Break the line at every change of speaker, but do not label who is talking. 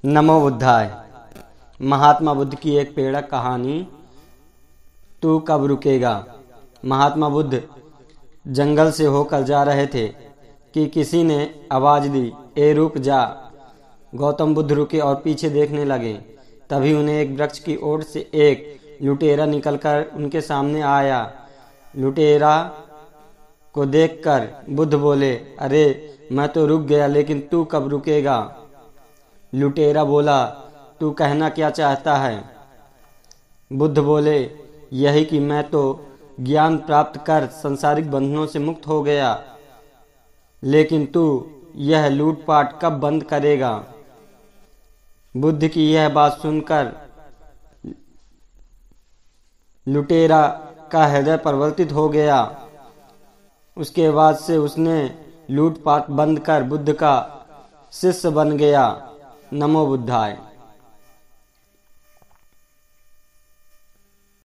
नमो बुद्धाय। महात्मा बुद्ध की एक प्रेरक कहानी। तू कब रुकेगा। महात्मा बुद्ध जंगल से होकर जा रहे थे कि किसी ने आवाज दी, ए रुक जा। गौतम बुद्ध रुके और पीछे देखने लगे। तभी उन्हें एक वृक्ष की ओर से एक लुटेरा निकलकर उनके सामने आया। लुटेरा को देखकर बुद्ध बोले, अरे मैं तो रुक गया, लेकिन तू कब रुकेगा। लुटेरा बोला, तू कहना क्या चाहता है। बुद्ध बोले, यही कि मैं तो ज्ञान प्राप्त कर संसारिक बंधनों से मुक्त हो गया, लेकिन तू यह लूटपाट कब बंद करेगा। बुद्ध की यह बात सुनकर लुटेरा का हृदय परिवर्तित हो गया। उसके बाद से उसने लूटपाट बंद कर बुद्ध का शिष्य बन गया। नमो बुद्धाय।